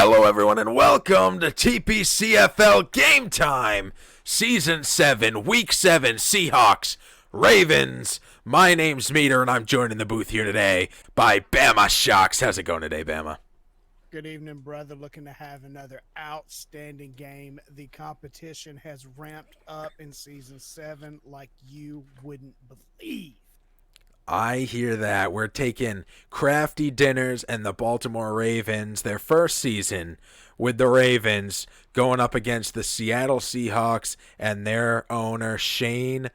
Hello, everyone, and welcome to TPCFL Game Time, Season 7, Week 7, Seahawks, Ravens. My name's Meter, and I'm joined in the booth here today by Bama Shocks. How's it going today, Bama? Good evening, brother. Looking to have another outstanding game. The competition has ramped up in Season 7 like you wouldn't believe. I hear that. We're taking Crafty Dinners and the Baltimore Ravens, their first season with the Ravens, going up against the Seattle Seahawks and their owner, Shane,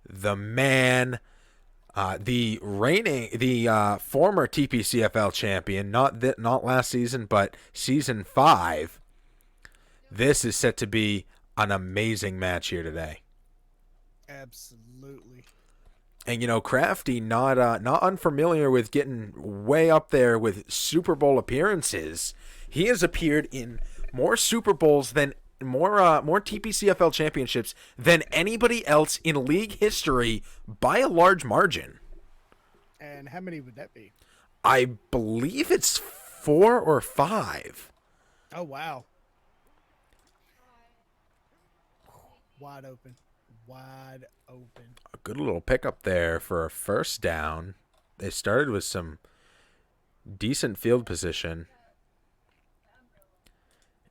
the man, the former TPCFL champion, not last season, but season 5. This is set to be an amazing match here today. Absolutely. And Crafty, not unfamiliar with getting way up there with Super Bowl appearances. He has appeared in more Super Bowls than more TPCFL championships than anybody else in league history by a large margin. And how many would that be? I believe it's 4 or 5. Oh, wow. Wide open. Wide open. A good little pickup there for a first down. They started with some decent field position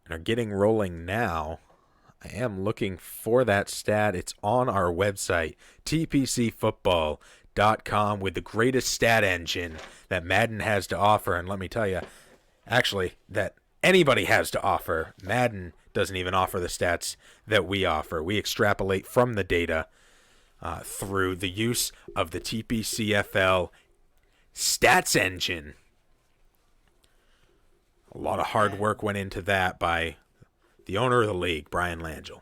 and are getting rolling now. I am looking for that stat. It's on our website, tpcfootball.com, with the greatest stat engine that Madden has to offer. And let me tell you, actually, that anybody has to offer. Madden doesn't even offer the stats that we offer. We extrapolate from the data through the use of the TPCFL stats engine. A lot of hard work went into that by the owner of the league, Brian Langell,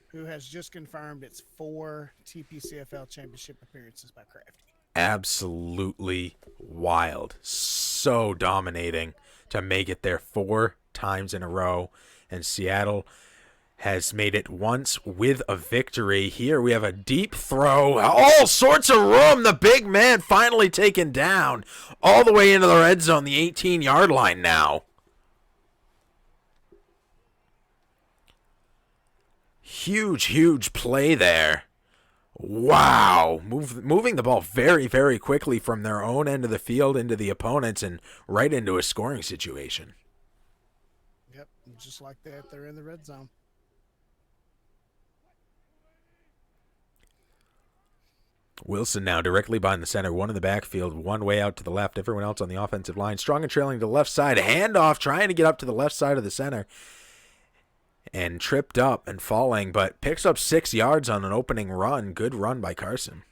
who has just confirmed it's 4 TPCFL championship appearances by Crafty. Absolutely wild. So dominating to make it there 4 times in a row. And Seattle has made it once with a victory. Here we have a deep throw. All sorts of room. The big man finally taken down all the way into the red zone, the 18-yard line now. Huge play there. Wow. Moving the ball very, very quickly from their own end of the field into the opponents and right into a scoring situation. Yep, just like that, they're in the red zone. Wilson now directly behind the center, one in the backfield, one way out to the left. Everyone else on the offensive line. Strong and trailing to the left side. Handoff, trying to get up to the left side of the center. And tripped up and falling, but picks up 6 yards on an opening run. Good run by Carson.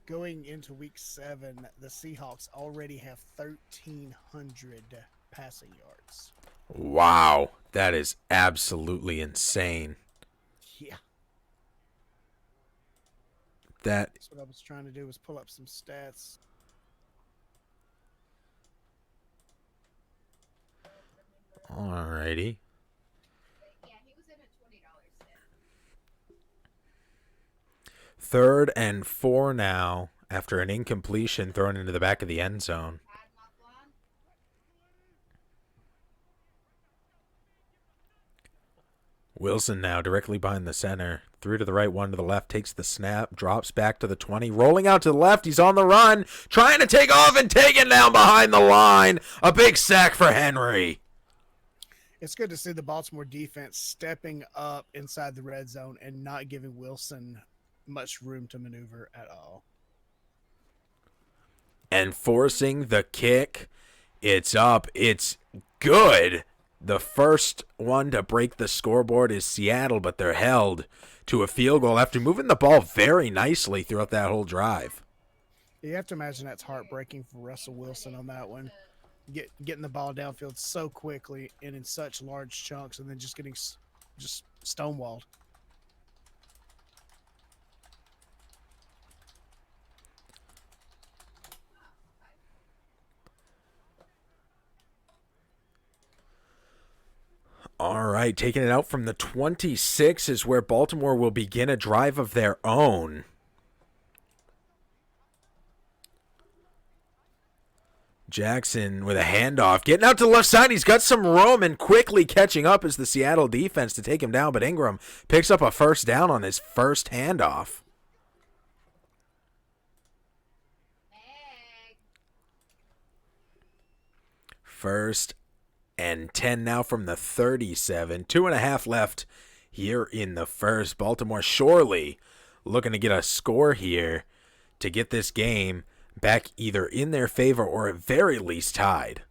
Going into week 7, the Seahawks already have 1,300 passing yards. Wow, that is absolutely insane. Yeah. That's what I was trying to do, was pull up some stats. Alrighty. Third and 4 now after an incompletion thrown into the back of the end zone. Wilson now directly behind the center. Through to the right, one to the left, takes the snap, drops back to the 20, rolling out to the left. He's on the run, trying to take off and taken down behind the line. A big sack for Henry. It's good to see the Baltimore defense stepping up inside the red zone and not giving Wilson much room to maneuver at all. And forcing the kick. It's up. It's good. The first one to break the scoreboard is Seattle, but they're held to a field goal after moving the ball very nicely throughout that whole drive. You have to imagine that's heartbreaking for Russell Wilson on that one. Getting the ball downfield so quickly and in such large chunks, and then just getting stonewalled. right, taking it out from the 26 is where Baltimore will begin a drive of their own. Jackson with a handoff, getting out to the left side. He's got some room and quickly catching up as the Seattle defense to take him down, but Ingram picks up a first down on his first handoff. First and 10 now from the 37. 2.5 left here in the first. Baltimore surely looking to get a score here to get this game back either in their favor or at very least tied.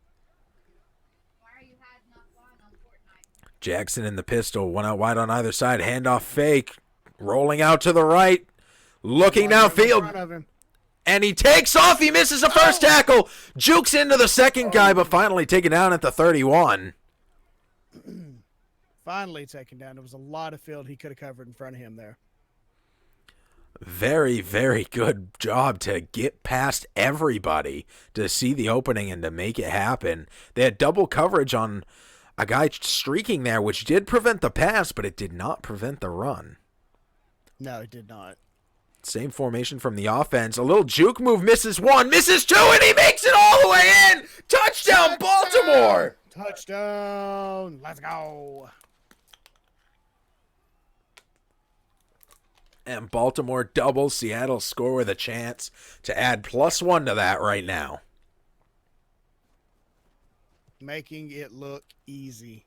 Jackson in the pistol, one out wide on either side, handoff fake, rolling out to the right, looking downfield, and he takes off. He misses a first tackle, jukes into the second guy, but finally taken down at the 31. Finally taken down. There was a lot of field he could have covered in front of him there. Very, very good job to get past everybody to see the opening and to make it happen. They had double coverage on a guy streaking there, which did prevent the pass, but it did not prevent the run. No, it did not. Same formation from the offense. A little juke move, misses one, misses two, and he makes it all the way in. Touchdown, Baltimore! Touchdown! Let's go. And Baltimore doubles. Seattle score with a chance to add +1 to that right now. Making it look easy.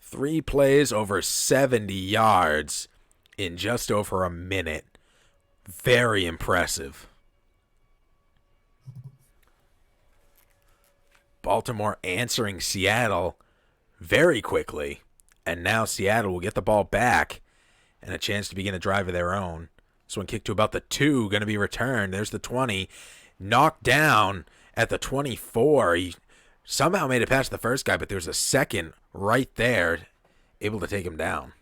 3 plays over 70 yards in just over a minute. Very impressive. Baltimore answering Seattle very quickly. And now Seattle will get the ball back and a chance to begin a drive of their own. This one kicked to about the 2, going to be returned. There's the 20. Knocked down at the 24. He somehow made it past the first guy, but there's a second right there able to take him down.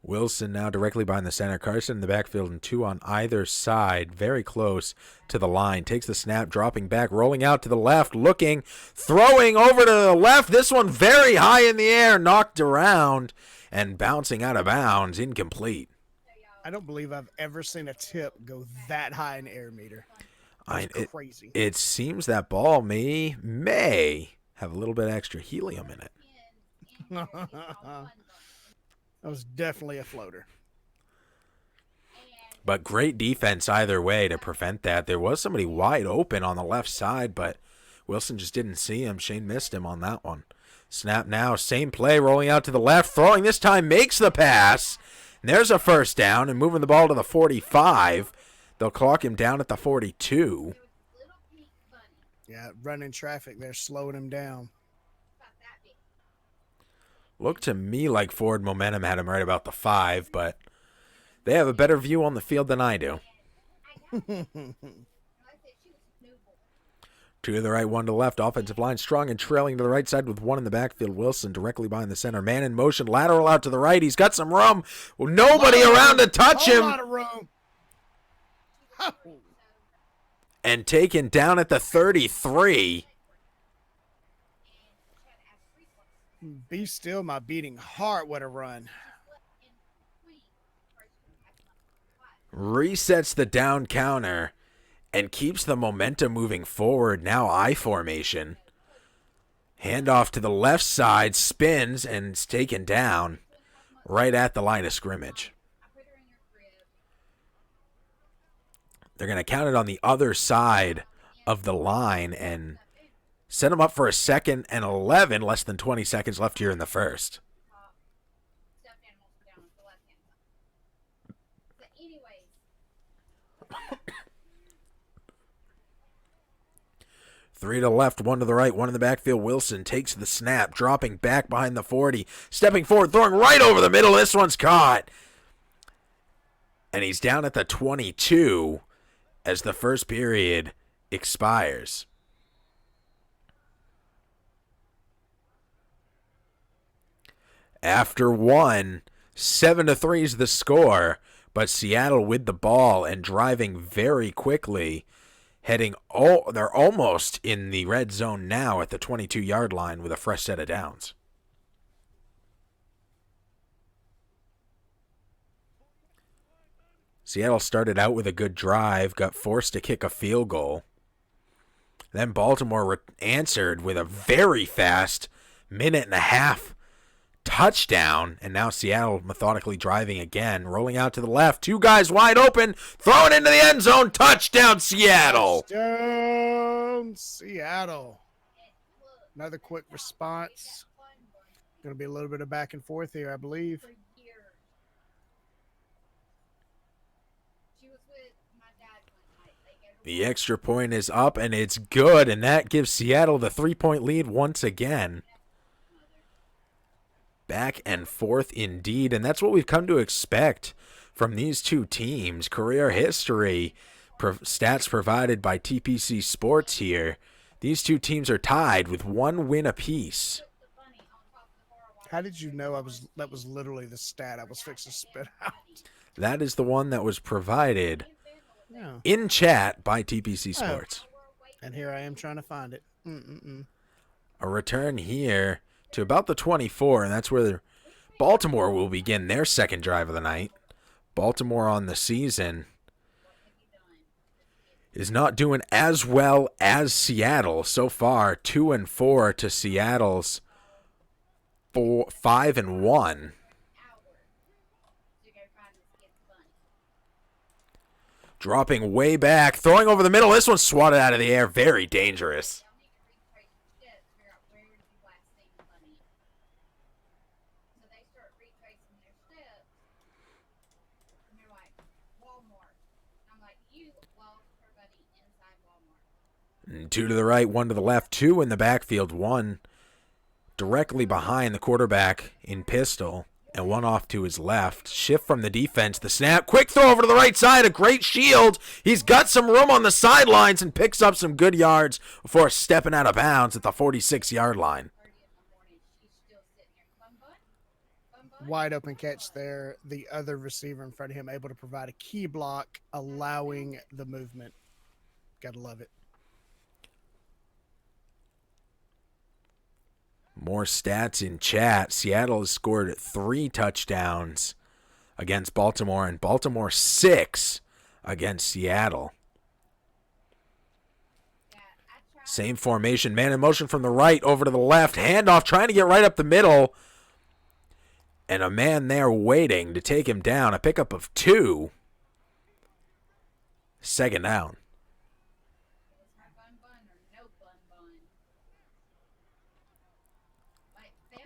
Wilson now directly behind the center. Carson in the backfield and 2 on either side. Very close to the line. Takes the snap, dropping back, rolling out to the left, looking, throwing over to the left. This one very high in the air, knocked around and bouncing out of bounds. Incomplete. I don't believe I've ever seen a tip go that high in the air meter. Crazy. It seems that ball may have a little bit extra helium in it. That was definitely a floater. But great defense either way to prevent that. There was somebody wide open on the left side, but Wilson just didn't see him. Shane missed him on that one. Snap now, same play, rolling out to the left, throwing this time, makes the pass. And there's a first down and moving the ball to the 45. They'll clock him down at the 42. Yeah, running traffic there, slowing him down. Looked to me like forward momentum had him right about the 5, but they have a better view on the field than I do. 2 to the right, 1 to the left. Offensive line strong and trailing to the right side with 1 in the backfield. Wilson directly behind the center. Man in motion, lateral out to the right. He's got some room. Well, nobody around to touch him. A lot of room. And taken down at the 33. Be still my beating heart. What a run. Resets the down counter and keeps the momentum moving forward. Now I formation. Handoff to the left side, spins, and it's taken down right at the line of scrimmage. They're going to count it on the other side of the line and set him up for a 2nd and 11, less than 20 seconds left here in the first. Three to the left, 1 to the right, 1 in the backfield. Wilson takes the snap, dropping back behind the 40, stepping forward, throwing right over the middle. This one's caught. And he's down at the 22 as the first period expires. After 1, 7-3 is the score. but Seattle with the ball and driving very quickly, they're almost in the red zone now at the 22-yard line with a fresh set of downs. Seattle started out with a good drive, got forced to kick a field goal. Then Baltimore answered with a very fast minute and a half touchdown, and now Seattle methodically driving again, rolling out to the left. Two guys wide open, throwing into the end zone. Touchdown, Seattle. Touchdown, Seattle. Another quick response. Going to be a little bit of back and forth here, I believe. The extra point is up, and it's good, and that gives Seattle the 3-point lead once again. Back and forth indeed, and that's what we've come to expect from these two teams. Career history, stats provided by TPC Sports here. These two teams are tied with 1 win apiece. How did you know that was literally the stat I was fixing to spit out? That is the one that was provided in chat by TPC Sports. And here I am trying to find it. A return here to about the 24, and that's where Baltimore will begin their second drive of the night. Baltimore on the season is not doing as well as Seattle so far. 2-4 to Seattle's 5-1. Dropping way back, throwing over the middle. This one's swatted out of the air. Very dangerous. And 2 to the right, 1 to the left, 2 in the backfield, 1 directly behind the quarterback in pistol, and 1 off to his left. Shift from the defense, the snap, quick throw over to the right side, a great shield. He's got some room on the sidelines and picks up some good yards before stepping out of bounds at the 46-yard line. Wide open catch there. The other receiver in front of him able to provide a key block, allowing the movement. Gotta love it. More stats in chat. Seattle has scored 3 touchdowns against Baltimore, and Baltimore 6 against Seattle. Same formation, man in motion from the right over to the left. Handoff trying to get right up the middle. And a man there waiting to take him down. A pickup of 2. Second down.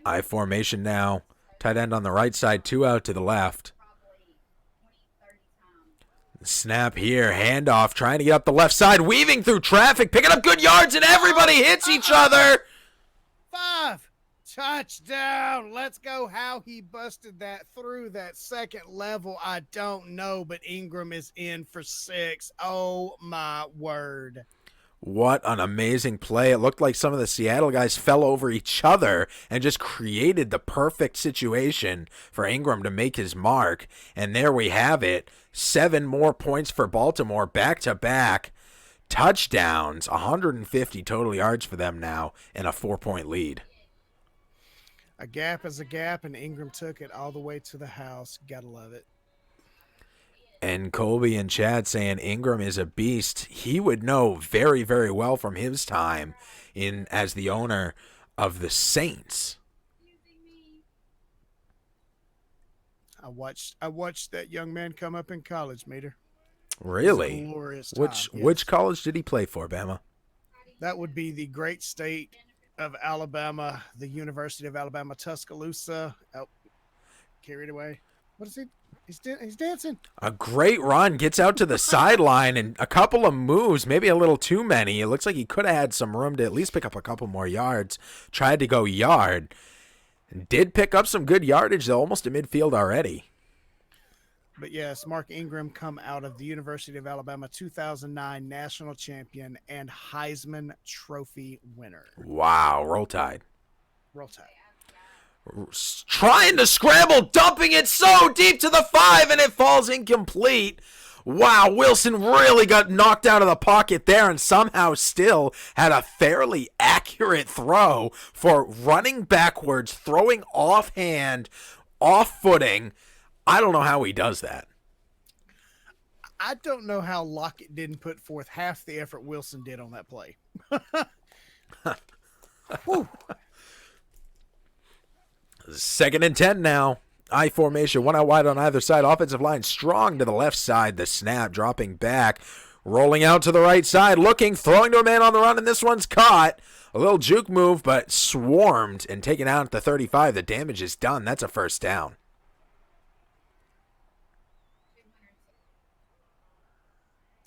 I formation now. Tight end on the right side, 2 out to the left. Snap here, handoff, trying to get up the left side, weaving through traffic, picking up good yards, and everybody hits each other. 5. Touchdown. Let's go. How he busted that through that second level, I don't know, but Ingram is in for 6. Oh, my word. What an amazing play. It looked like some of the Seattle guys fell over each other and just created the perfect situation for Ingram to make his mark. And there we have it. 7 more points for Baltimore, back-to-back touchdowns. 150 total yards for them now and a 4-point lead. A gap is a gap, and Ingram took it all the way to the house. Gotta love it. And Colby and Chad saying Ingram is a beast. He would know very, very well from his time as the owner of the Saints. I watched that young man come up in college, Mater. Really? Glorious time. Which college did he play for, Bama? That would be the great state of Alabama, the University of Alabama, Tuscaloosa. Oh, carried away. What is he? He's dancing. A great run, gets out to the sideline, and a couple of moves, maybe a little too many. It looks like he could have had some room to at least pick up a couple more yards. Tried to go yard. And did pick up some good yardage, though, almost at midfield already. But yes, Mark Ingram come out of the University of Alabama, 2009 national champion and Heisman Trophy winner. Wow, roll tide. Roll tide. Trying to scramble, dumping it so deep to the 5, and it falls incomplete. Wow, Wilson really got knocked out of the pocket there and somehow still had a fairly accurate throw for running backwards, throwing offhand, off footing. I don't know how he does that. I don't know how Lockett didn't put forth half the effort Wilson did on that play. Second and 10 now. I formation, one out wide on either side. Offensive line strong to the left side. The snap dropping back. Rolling out to the right side. Looking, throwing to a man on the run, and this one's caught. A little juke move, but swarmed and taken out at the 35. The damage is done. That's a first down.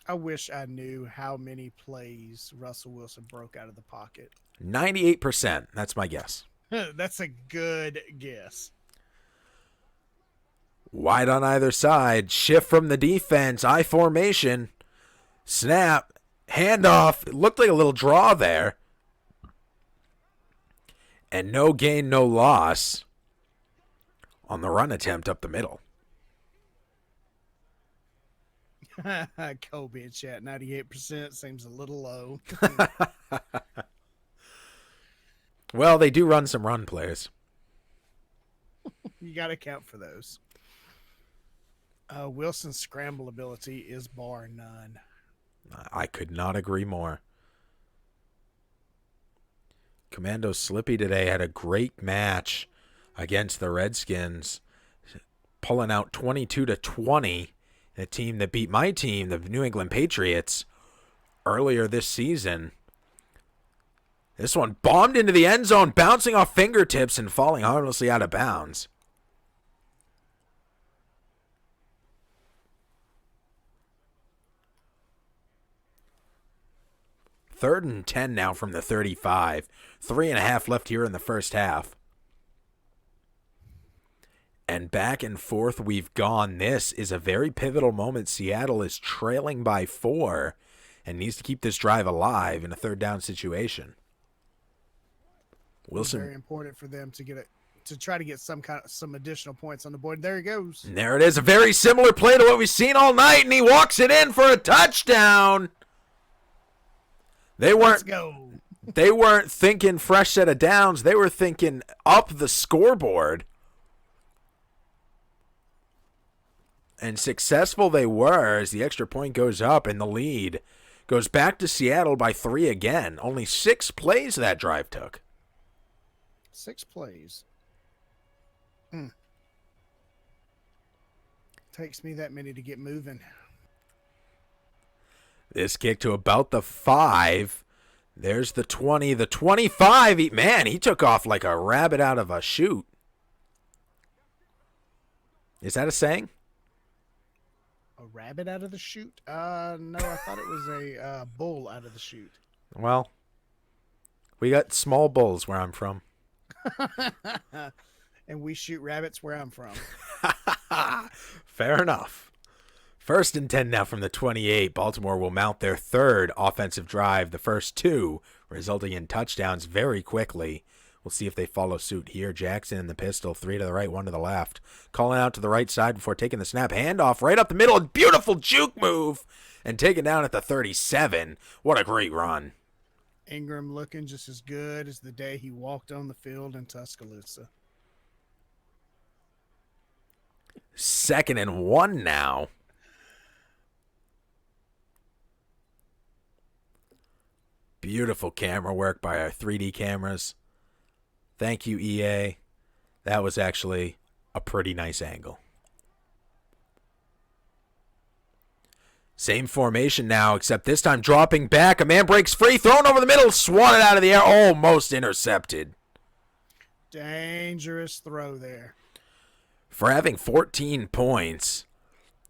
I wish I knew how many plays Russell Wilson broke out of the pocket. 98%. That's my guess. That's a good guess. Wide on either side. Shift from the defense. I formation. Snap. Handoff. It looked like a little draw there. And no gain, no loss on the run attempt up the middle. Kobe in chat, 98% seems a little low. Well, they do run some run plays. You got to count for those. Wilson's scramble ability is bar none. I could not agree more. Commando Slippy today had a great match against the Redskins, pulling out 22-20, a team that beat my team, the New England Patriots, earlier this season. This one bombed into the end zone, bouncing off fingertips and falling harmlessly out of bounds. Third and 10 now from the 35. 3.5 left here in the first half. And back and forth we've gone. This is a very pivotal moment. Seattle is trailing by 4 and needs to keep this drive alive in a third down situation. Wilson. Very important for them to get it, to try to get some additional points on the board. There he goes. And there it is. A very similar play to what we've seen all night, and he walks it in for a touchdown. Let's go. They weren't thinking fresh set of downs. They were thinking up the scoreboard. And successful they were as the extra point goes up and the lead goes back to Seattle by 3 again. Only 6 plays that drive took. 6 plays. Takes me that many to get moving. This kick to about the 5. There's the 20, the 25. Man, he took off like a rabbit out of a chute. Is that a saying? A rabbit out of the chute? No, I thought it was a bull out of the chute. Well, we got small bulls where I'm from. And we shoot rabbits where I'm from. Fair enough. First and 10 now from the 28. Baltimore will mount their third offensive drive. The first 2 resulting in touchdowns very quickly. We'll see if they follow suit here. Jackson in the pistol. 3 to the right, 1 to the left. Calling out to the right side before taking the snap. Handoff right up the middle. Beautiful juke move. And taken down at the 37. What a great run. Ingram looking just as good as the day he walked on the field in Tuscaloosa. 2nd and 1 now. Beautiful camera work by our 3D cameras. Thank you, EA. That was actually a pretty nice angle. Same formation now, except this time dropping back. A man breaks free, thrown over the middle, swatted out of the air, almost intercepted. Dangerous throw there. For having 14 points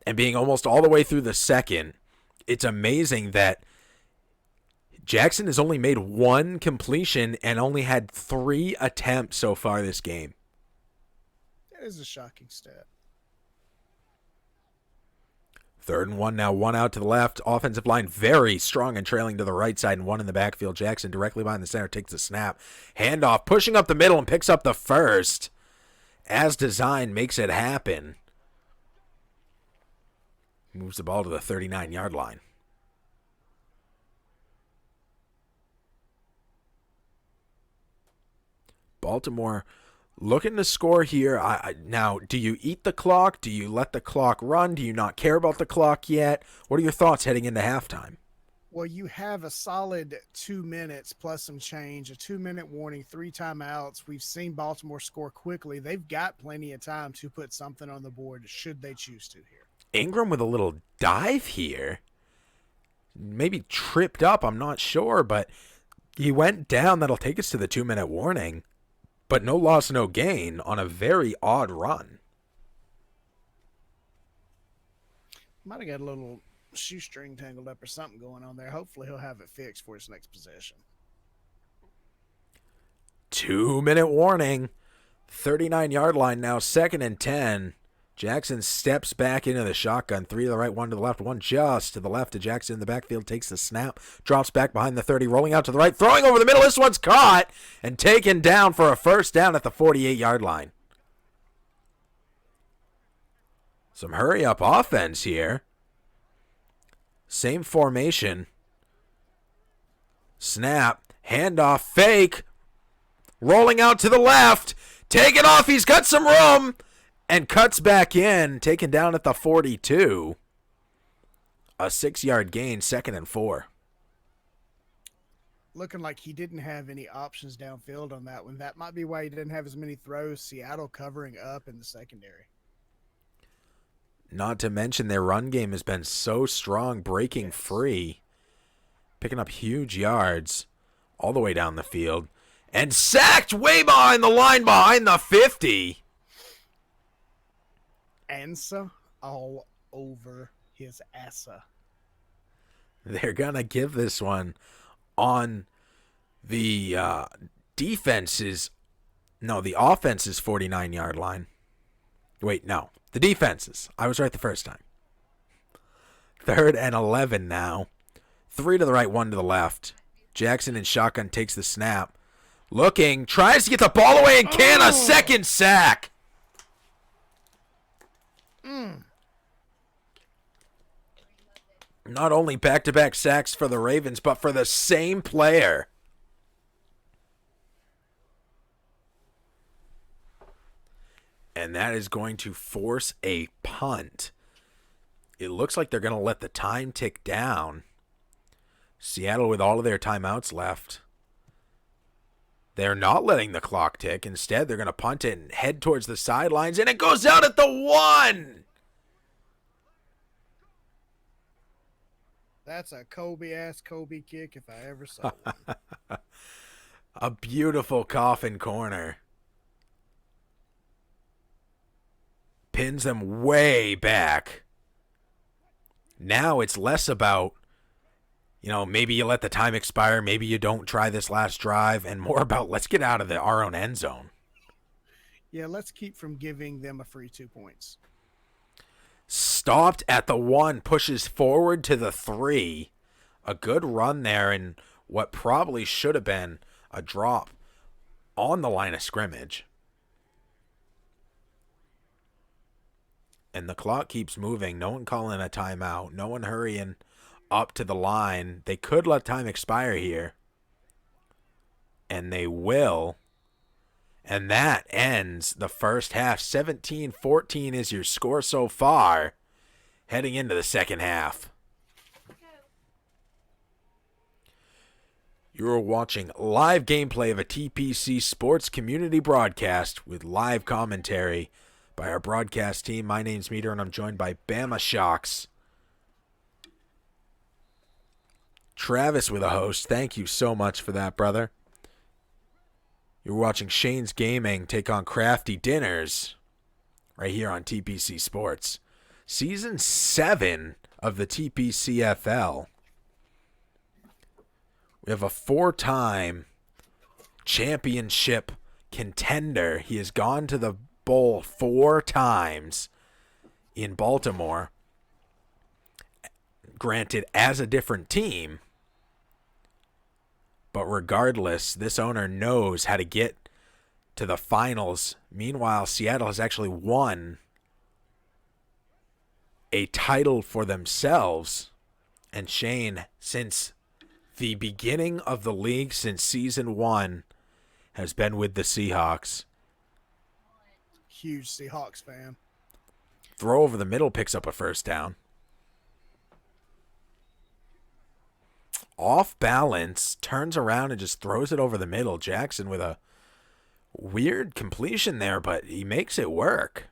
and being almost all the way through the second, it's amazing that Jackson has only made 1 completion and only had 3 attempts so far this game. That is a shocking stat. 3rd and 1 now, 1 out to the left. Offensive line very strong and trailing to the right side and 1 in the backfield. Jackson directly behind the center takes the snap. Handoff, pushing up the middle and picks up the first. As designed, makes it happen. Moves the ball to the 39-yard line. Baltimore looking to score here. Now, do you eat the clock? Do you let the clock run? Do you not care about the clock yet? What are your thoughts heading into halftime? Well, you have a solid 2 minutes plus some change, a 2-minute warning, 3 timeouts. We've seen Baltimore score quickly. They've got plenty of time to put something on the board should they choose to here. Ingram with a little dive here. Maybe tripped up, I'm not sure, but he went down. That'll take us to the 2-minute warning. But no loss, no gain on a very odd run. Might have got a little shoestring tangled up or something going on there. Hopefully he'll have it fixed for his next possession. 2-minute warning. 39-yard line now, 2nd and 10. Jackson steps back into the shotgun. 3 to the right, 1 to the left, 1 just to the left to Jackson in the backfield. Takes the snap, drops back behind the 30, rolling out to the right, throwing over the middle. This one's caught and taken down for a first down at the 48-yard line. Some hurry-up offense here. Same formation. Snap, handoff, fake. Rolling out to the left. Take it off. He's got some room. And cuts back in, taken down at the 42. A 6-yard gain, 2nd and 4. Looking like he didn't have any options downfield on that one. That might be why he didn't have as many throws. Seattle covering up in the secondary. Not to mention their run game has been so strong, breaking free, picking up huge yards all the way down the field. And sacked way behind the line, behind the 50. Ansa all over his assa. They're going to give this one on the defense's, no, the offense's 49-yard line. Wait, no, the defense's. I was right the first time. 3rd and 11 now. 3 to the right, 1 to the left. Jackson in shotgun takes the snap. Looking, tries to get the ball away and can. A second sack. Not only back-to-back sacks for the Ravens, but for the same player. And that is going to force a punt. It looks like they're going to let the time tick down. Seattle with all of their timeouts left. They're not letting the clock tick. Instead, they're going to punt it and head towards the sidelines, and it goes out at the 1. That's a Kobe-ass Kobe kick if I ever saw one. A beautiful coffin corner. Pins them way back. Now it's less about, maybe you let the time expire, maybe you don't try this last drive, and more about let's get out of our own end zone. Yeah, let's keep from giving them a free 2 points. Stopped at the 1, pushes forward to the 3. A good run there, and what probably should have been a drop on the line of scrimmage. And the clock keeps moving. No one calling a timeout. No one hurrying up to the line. They could let time expire here. And they will. And that ends the first half. 17-14 is your score so far, heading into the second half. You're watching live gameplay of a TPC Sports Community broadcast with live commentary by our broadcast team. My name's Meter, and I'm joined by Bama Shocks. Travis with a host. Thank you so much for that, brother. You're watching Shane's Gaming take on Crafty Dinners right here on TPC Sports. Season 7 of the TPCFL. We have a 4-time championship contender. He has gone to the bowl 4 times in Baltimore. granted, as a different team. But regardless, this owner knows how to get to the finals. Meanwhile, Seattle has actually won a title for themselves. And Shane, since the beginning of the league, since season 1, has been with the Seahawks. Huge Seahawks fan. Throw over the middle, picks up a first down. Off balance, turns around and just throws it over the middle. Jackson with a weird completion there, but he makes it work.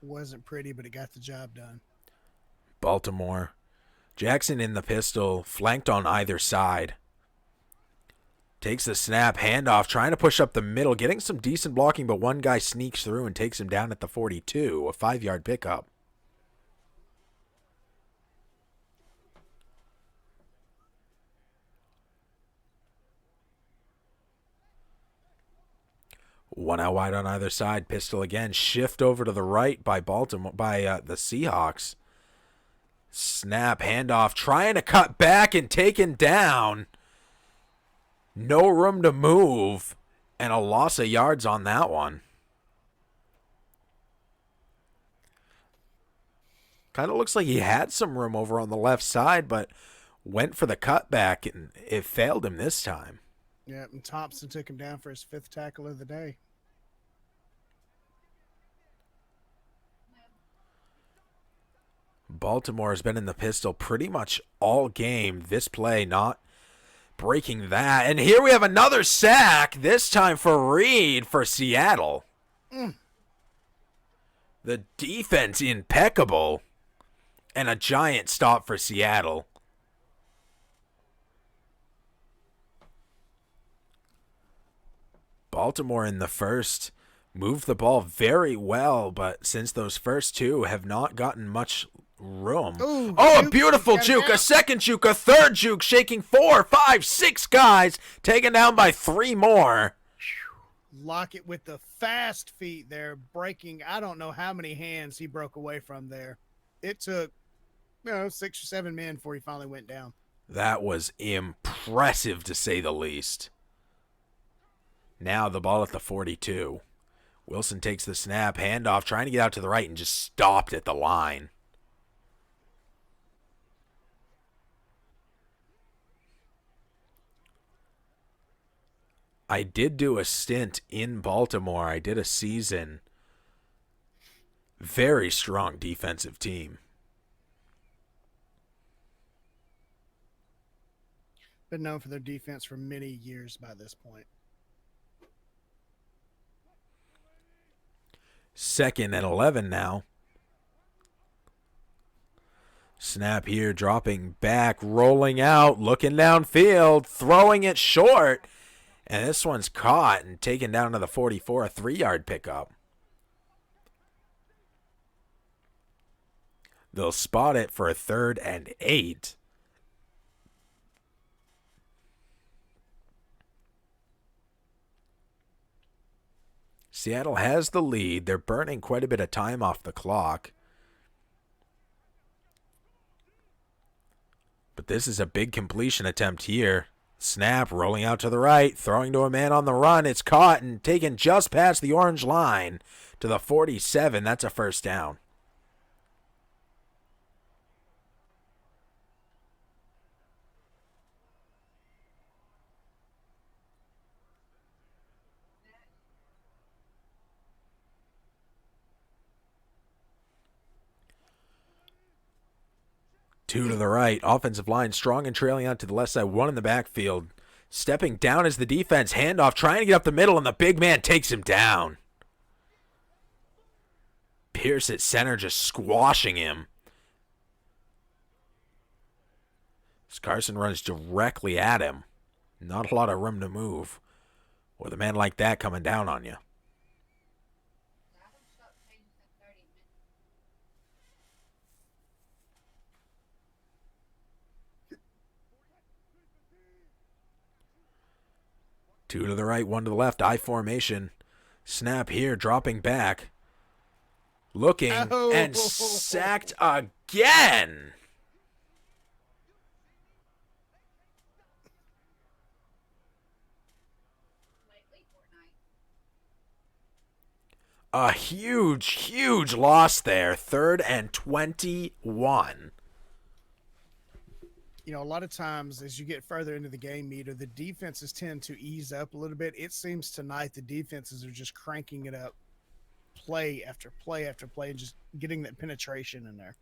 Wasn't pretty, but it got the job done. Baltimore. Jackson in the pistol, flanked on either side. Takes the snap, handoff, trying to push up the middle, getting some decent blocking, but one guy sneaks through and takes him down at the 42, a 5-yard pickup. One out wide on either side, pistol again, shift over to the right by Baltimore, by the Seahawks. Snap, handoff, trying to cut back and taken down. No room to move, and a loss of yards on that one. Kind of looks like he had some room over on the left side, but went for the cutback, and it failed him this time. Yeah, and Thompson took him down for his 5th tackle of the day. Baltimore has been in the pistol pretty much all game. This play not breaking that. And here we have another sack, this time for Reed for Seattle. The defense impeccable. And a giant stop for Seattle. Baltimore in the first moved the ball very well, but since those first two have not gotten much room. Ooh, a juke, beautiful juke, a second juke, a third juke, shaking 4, 5, 6 guys, taken down by 3 more. Lockett with the fast feet there, breaking, I don't know how many hands he broke away from there. It took, 6 or 7 men before he finally went down. That was impressive, to say the least. Now the ball at the 42. Wilson takes the snap, handoff, trying to get out to the right, and just stopped at the line. I did do a stint in Baltimore. I did a season. Very strong defensive team. Been known for their defense for many years by this point. 2nd and 11 now. Snap here, dropping back, rolling out, looking downfield, throwing it short. And this one's caught and taken down to the 44, a 3-yard pickup. They'll spot it for a 3rd and 8. Seattle has the lead. They're burning quite a bit of time off the clock. But this is a big completion attempt here. Snap, rolling out to the right, throwing to a man on the run. It's caught and taken just past the orange line to the 47. That's a first down. Two to the right. Offensive line strong and trailing out to the left side. One in the backfield. Stepping down as the defense. Handoff trying to get up the middle, and the big man takes him down. Pierce at center just squashing him. As Carson runs directly at him. Not a lot of room to move with a man like that coming down on you. Two to the right, one to the left. I formation. Snap here, dropping back. looking and Oh, sacked again. A huge loss there. 3rd and 21. a lot of times as you get further into the game meter, the defenses tend to ease up a little bit. It seems tonight the defenses are just cranking it up play after play after play and just getting that penetration in there.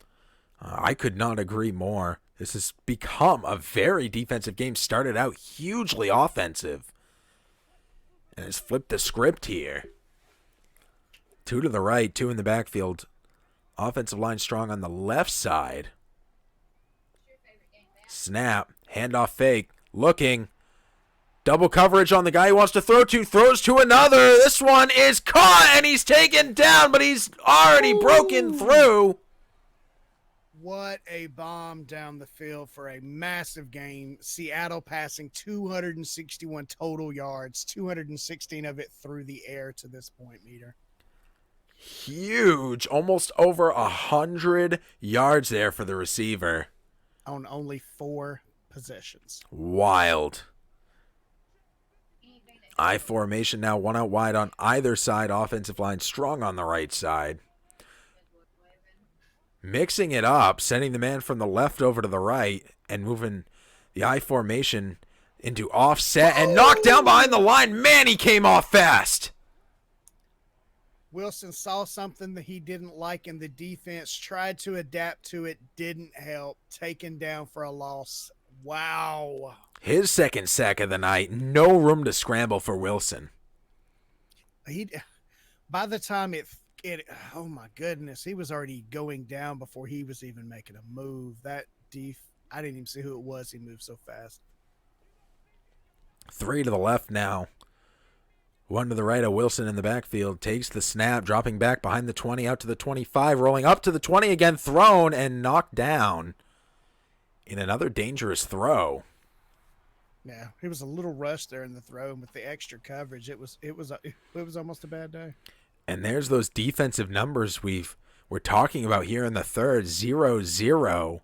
I could not agree more. This has become a very defensive game. Started out hugely offensive and has flipped the script here. 2 to the right, 2 in the backfield. Offensive line strong on the left side. Snap, handoff fake, looking. Double coverage on the guy he wants to throw to, throws to another. This one is caught and he's taken down, but he's already broken through. What a bomb down the field for a massive game. Seattle passing 261 total yards, 216 of it through the air to this point meter. Huge, almost over 100 yards there for the receiver. On only 4 possessions. Wild. I formation now, 1 out wide on either side. Offensive line strong on the right side. Mixing it up, sending the man from the left over to the right and moving the I formation into offset and knocked down behind the line. Man, he came off fast. Wilson saw something that he didn't like in the defense, tried to adapt to it, didn't help, taken down for a loss. Wow. His 2nd sack of the night. No room to scramble for Wilson. By the time it oh my goodness, he was already going down before he was even making a move. I didn't even see who it was. He moved so fast. 3 to the left now. 1 to the right of Wilson in the backfield. Takes the snap, dropping back behind the 20, out to the 25, rolling up to the 20 again, thrown and knocked down in another dangerous throw. Yeah, he was a little rushed there in the throw, and with the extra coverage, it was almost a bad day. And there's those defensive numbers we're talking about here in the third. 0-0.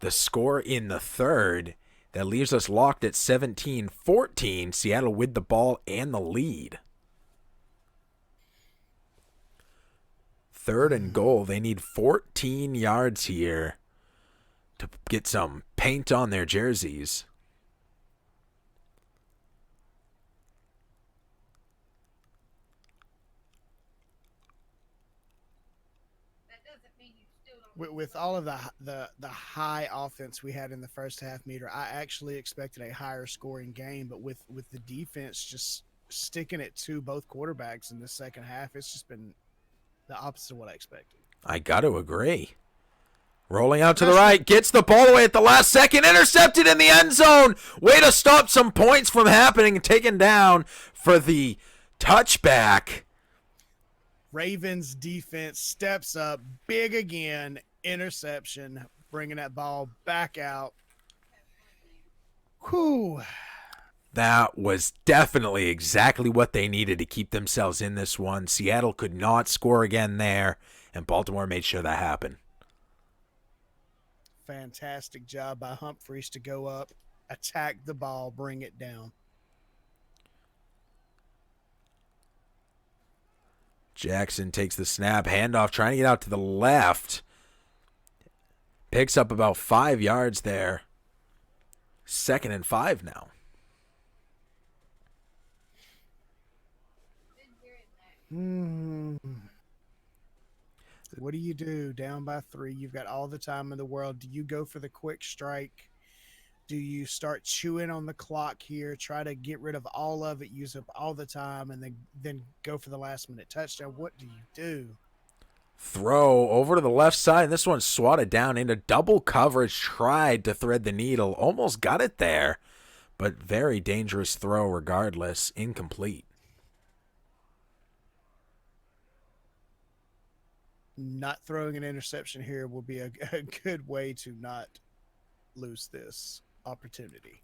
The score in the third. That leaves us locked at 17-14. Seattle with the ball and the lead. 3rd and goal. They need 14 yards here to get some paint on their jerseys. With all of the high offense we had in the first half meter, I actually expected a higher scoring game, but with the defense just sticking it to both quarterbacks in the second half, it's just been the opposite of what I expected. I got to agree. Rolling out to the right, gets the ball away at the last second, intercepted in the end zone. Way to stop some points from happening, taken down for the touchback. Ravens defense steps up big again, interception, bringing that ball back out. Whew. That was definitely exactly what they needed to keep themselves in this one. Seattle could not score again there, and Baltimore made sure that happened. Fantastic job by Humphreys to go up, attack the ball, bring it down. Jackson takes the snap, handoff, trying to get out to the left. Picks up about 5 yards there. 2nd and 5 now. What do you do? Down by 3. You've got all the time in the world. Do you go for the quick strike? Do you start chewing on the clock here, try to get rid of all of it, use up all the time, and then go for the last-minute touchdown? What do you do? Throw over to the left side, and this one swatted down into double coverage, tried to thread the needle, almost got it there, but very dangerous throw regardless, incomplete. Not throwing an interception here will be a good way to not lose this opportunity.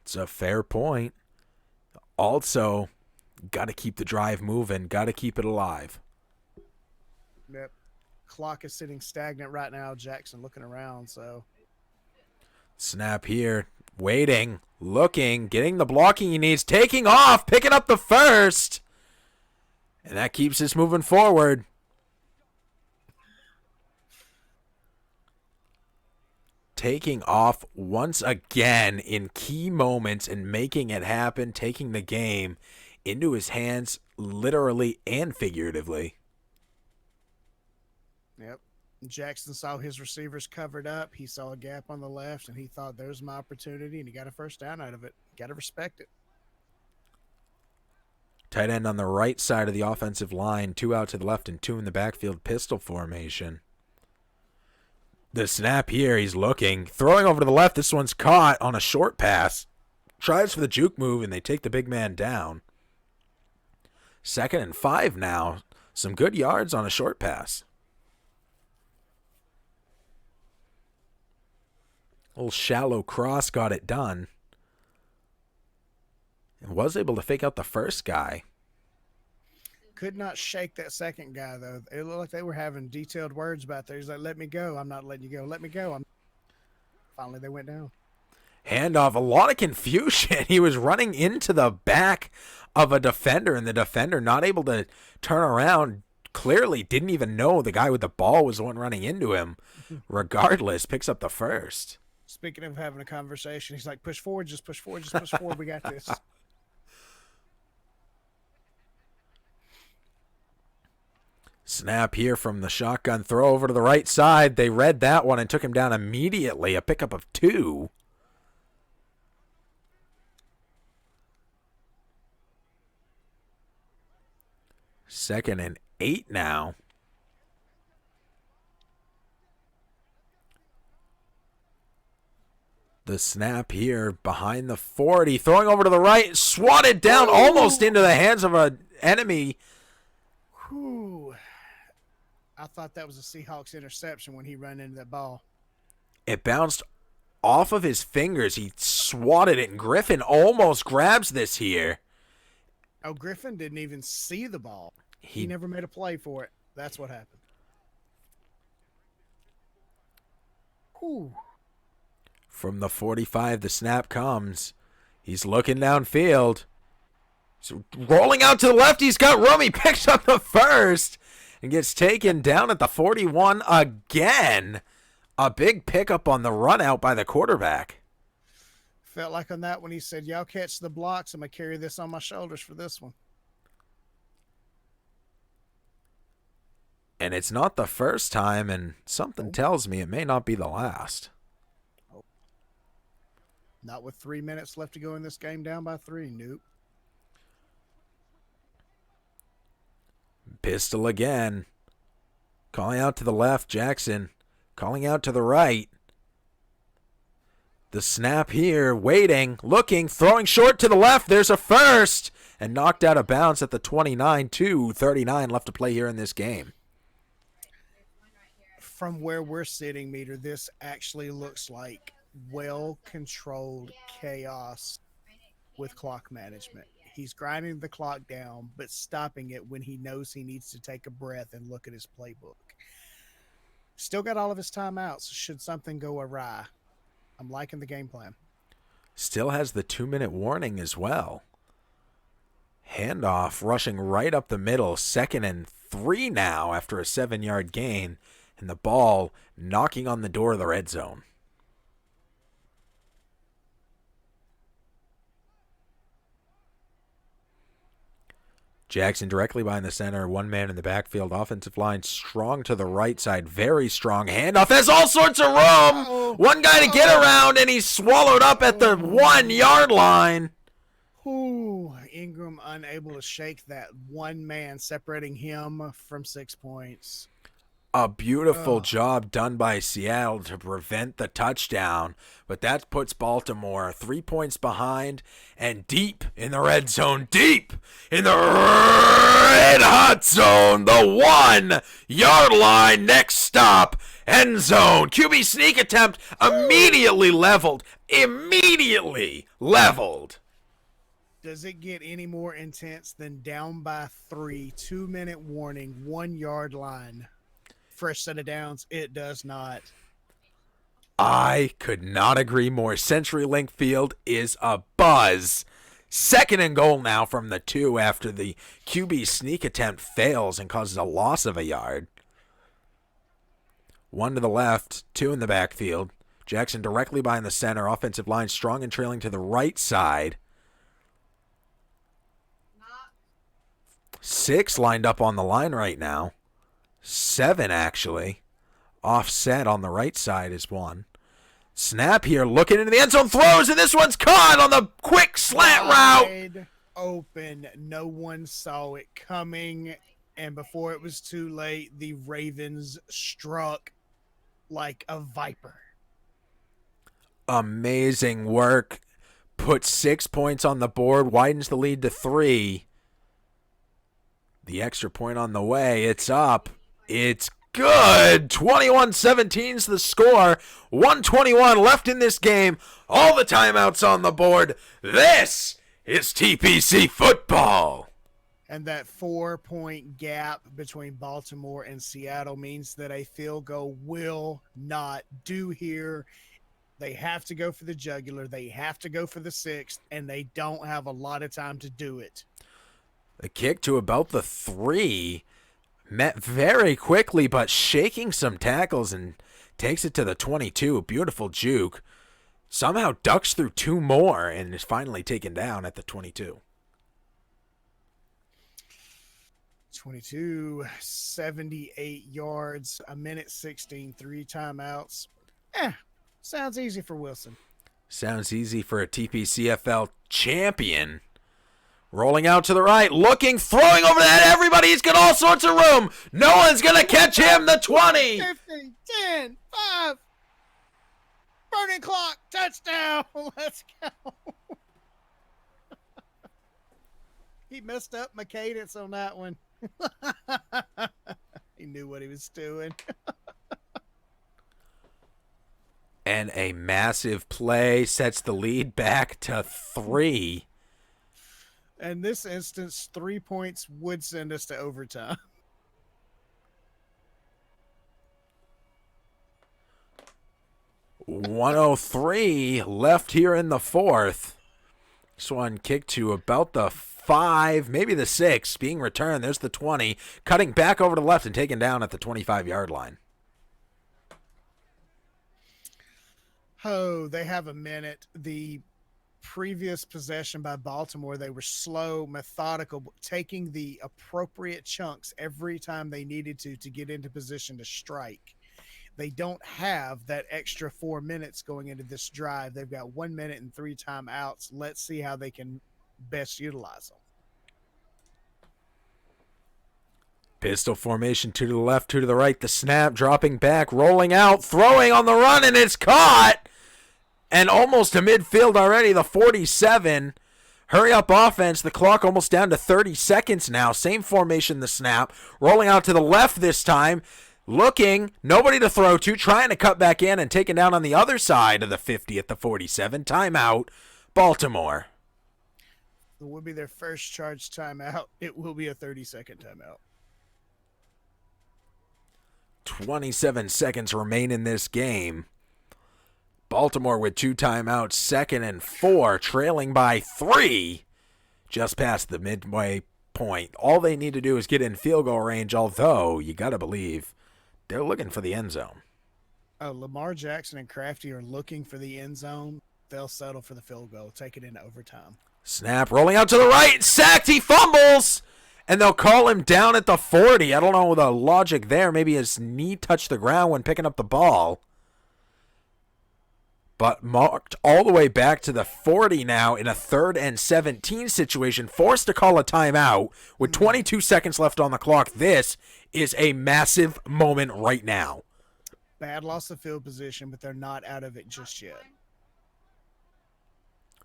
It's a fair point. Also, got to keep the drive moving, got to keep it alive. Yep. Clock is sitting stagnant right now. Jackson looking around, so. Snap here. Waiting. Looking. Getting the blocking he needs. Taking off. Picking up the first. And that keeps us moving forward. Taking off once again in key moments and making it happen. Taking the game into his hands literally and figuratively. Yep. Jackson saw his receivers covered up. He saw a gap on the left, and he thought, there's my opportunity, and he got a first down out of it. Got to respect it. Tight end on the right side of the offensive line. 2 out to the left and 2 in the backfield pistol formation. The snap here, he's looking. Throwing over to the left. This one's caught on a short pass. Tries for the juke move, and they take the big man down. 2nd and 5 now. Some good yards on a short pass. A little shallow cross got it done. And was able to fake out the first guy. Could not shake that second guy, though. It looked like they were having detailed words about there. He's like, let me go. I'm not letting you go. Let me go. Finally, they went down. Handoff. A lot of confusion. He was running into the back of a defender, and the defender not able to turn around. Clearly didn't even know the guy with the ball was the one running into him. Regardless, picks up the first. Speaking of having a conversation, he's like, push forward, just push forward, just push forward. We got this. Snap here from the shotgun throw over to the right side. They read that one and took him down immediately. A pickup of 2. Second and 8 now. The snap here behind the 40. Throwing over to the right. Swatted down almost into the hands of an enemy. Whew. I thought that was a Seahawks interception when he ran into that ball. It bounced off of his fingers. He swatted it, and Griffin almost grabs this here. Oh, Griffin didn't even see the ball. He never made a play for it. That's what happened. Whew. From the 45, the snap comes. He's looking downfield. So rolling out to the left, he's got room. He picks up the first and gets taken down at the 41 again. A big pickup on the run out by the quarterback. Felt like on that one he said, y'all catch the blocks. I'm going to carry this on my shoulders for this one. And it's not the first time, and something tells me it may not be the last. Not with 3 minutes left to go in this game, down by 3. Nope. Pistol again. Calling out to the left, Jackson. Calling out to the right. The snap here, waiting, looking, throwing short to the left. There's a first. And knocked out of bounds at the 29, 2:39 left to play here in this game. From where we're sitting, Meter, this actually looks like well-controlled chaos with clock management. He's grinding the clock down, but stopping it when he knows he needs to take a breath and look at his playbook. Still got all of his timeouts should something go awry. I'm liking the game plan. Still has the 2-minute warning as well. Handoff rushing right up the middle. 2nd and 3 now after a 7-yard gain. And the ball knocking on the door of the red zone. Jackson directly behind the center, 1 man in the backfield. Offensive line strong to the right side, very strong. Handoff has all sorts of room. One guy to get around, and he's swallowed up at the 1-yard line. Ooh, Ingram unable to shake that one man, separating him from 6 points. A beautiful job done by Seattle to prevent the touchdown, but that puts Baltimore 3 points behind and deep in the red zone, deep in the red hot zone, the 1-yard line. Next stop, end zone. QB sneak attempt immediately leveled. Does it get any more intense than down by 3, 2-minute warning, 1-yard line? fresh set of downs. It does not. I could not agree more. CenturyLink Field is a buzz. Second and goal now from the 2 after the QB sneak attempt fails and causes a loss of a yard. 1 to the left, 2 in the backfield. Jackson directly behind the center. Offensive line strong and trailing to the right side. 6 lined up on the line right now. 7 actually. Offset on the right side is 1. Snap here, looking into the end zone, throws, and this one's caught on the quick slant route. Wide open. No one saw it coming, and before it was too late, the Ravens struck like a viper. Amazing work. Puts 6 points on the board, widens the lead to 3. The extra point on the way. It's up. It's good. 21-17's the score. 1:21 left in this game. All the timeouts on the board. This is TPC football. And that 4-point gap between Baltimore and Seattle means that a field goal will not do here. They have to go for the jugular. They have to go for the 6th, and they don't have a lot of time to do it. The kick to about the 3 met very quickly, but shaking some tackles and takes it to the 22. Beautiful juke. Somehow ducks through 2 more and is finally taken down at the 22. 22, 78 yards, a minute 16, 3 timeouts. Sounds easy for Wilson. Sounds easy for a TPCFL champion. Rolling out to the right, looking, throwing over that. Everybody's got all sorts of room. No one's going to catch him. The 20. 50, 10, 5. Burning clock. Touchdown. Let's go. He messed up my cadence on that one. He knew what he was doing. And a massive play sets the lead back to 3. In this instance, 3 points would send us to overtime. .103 left here in the 4th. This one kicked to about the 5, maybe the 6, being returned. There's the 20, cutting back over to the left and taken down at the 25-yard line. Oh, they have a minute. The previous possession by Baltimore, they were slow, methodical, taking the appropriate chunks every time they needed to get into position to strike. They don't have that extra 4 minutes going into this drive. They've got 1 minute and 3 timeouts. Let's see how they can best utilize them. Pistol formation, 2 to the left, 2 to the right. The snap, dropping back, rolling out, throwing on the run, and it's caught. And almost to midfield already, the 47. Hurry up offense. The clock almost down to 30 seconds now. Same formation, the snap. Rolling out to the left this time. Looking, nobody to throw to, trying to cut back in and taken down on the other side of the 50 at the 47. Timeout, Baltimore. It will be their first charge timeout. It will be a 30-second timeout. 27 seconds remain in this game. Baltimore with 2 timeouts, 2nd and 4, trailing by 3, just past the midway point. All they need to do is get in field goal range, although you got to believe they're looking for the end zone. Oh, Lamar Jackson and Crafty are looking for the end zone. They'll settle for the field goal, take it into overtime. Snap, rolling out to the right, sacked, he fumbles, and they'll call him down at the 40. I don't know the logic there. Maybe his knee touched the ground when picking up the ball. But marked all the way back to the 40 now in a 3rd and 17 situation, forced to call a timeout with 22 seconds left on the clock. This is a massive moment right now. Bad loss of field position, but they're not out of it just yet.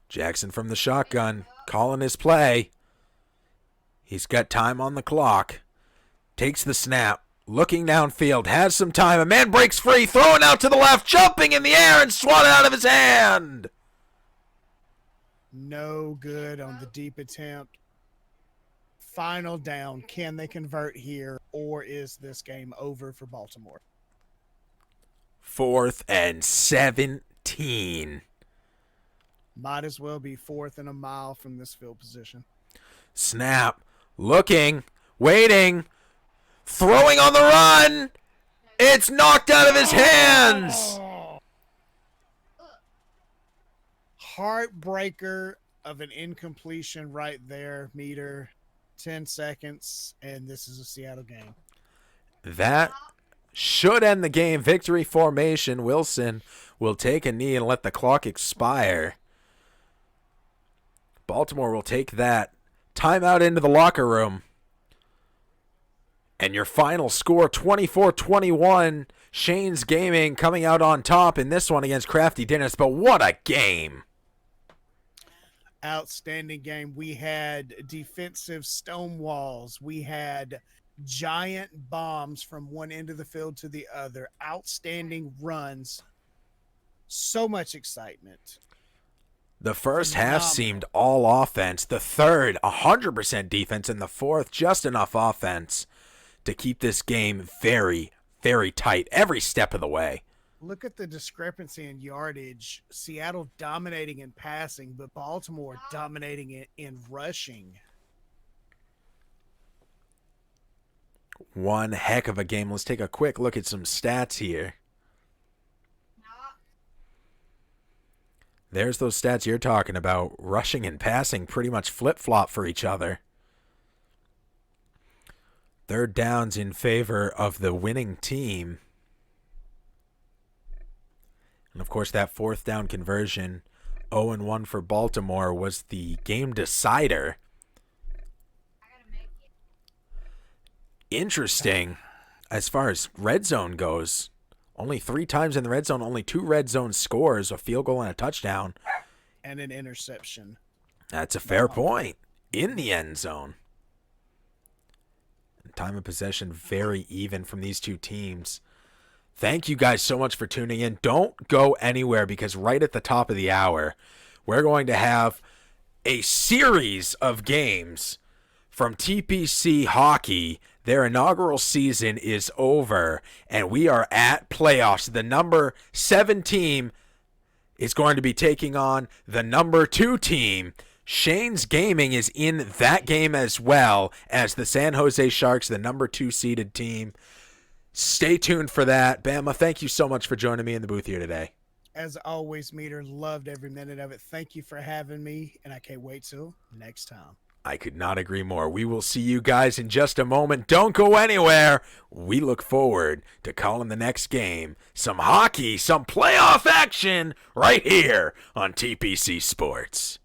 Jackson from the shotgun, calling his play. He's got time on the clock. Takes the snap. Looking downfield, has some time. A man breaks free, throwing out to the left, jumping in the air and swatted out of his hand. No good on the deep attempt. Final down. Can they convert here? or is this game over for Baltimore? 4th and 17. Might as well be 4th and a mile from this field position. Snap. Looking. Waiting. Throwing on the run. It's knocked out of his hands. Oh. Heartbreaker of an incompletion right there. Meter, 10 seconds, and this is a Seattle game. That should end the game. Victory formation. Wilson will take a knee and let the clock expire. Baltimore will take that timeout into the locker room. And your final score, 24-21. Shane's Gaming coming out on top in this one against Crafty Dinners. But what a game. Outstanding game. We had defensive stone walls. We had giant bombs from one end of the field to the other. Outstanding runs. So much excitement. The first half seemed all offense. The third, 100% defense. And the fourth, just enough offense to keep this game very, very tight every step of the way. Look at the discrepancy in yardage. Seattle dominating in passing, but Baltimore dominating it in rushing. One heck of a game. Let's take a quick look at some stats here. There's those stats you're talking about. Rushing and passing pretty much flip-flop for each other. Third downs in favor of the winning team. And, of course, that 4th down conversion, 0-1 for Baltimore, was the game decider. Interesting, as far as red zone goes. Only 3 times in the red zone, only 2 red zone scores, a field goal and a touchdown. And an interception. That's a fair point. In the end zone. Time of possession very even from these two teams. Thank you guys so much for tuning in. Don't go anywhere because right at the top of the hour, we're going to have a series of games from TPC Hockey. Their inaugural season is over, and we are at playoffs. The number 7 team is going to be taking on the number 2 team. Shane's Gaming is in that game as well as the San Jose Sharks, the number 2 seeded team. Stay tuned for that. Bama, thank you so much for joining me in the booth here today. As always, Meter, loved every minute of it. Thank you for having me, and I can't wait till next time. I could not agree more. We will see you guys in just a moment. Don't go anywhere. We look forward to calling the next game. Some hockey, some playoff action right here on TPC Sports.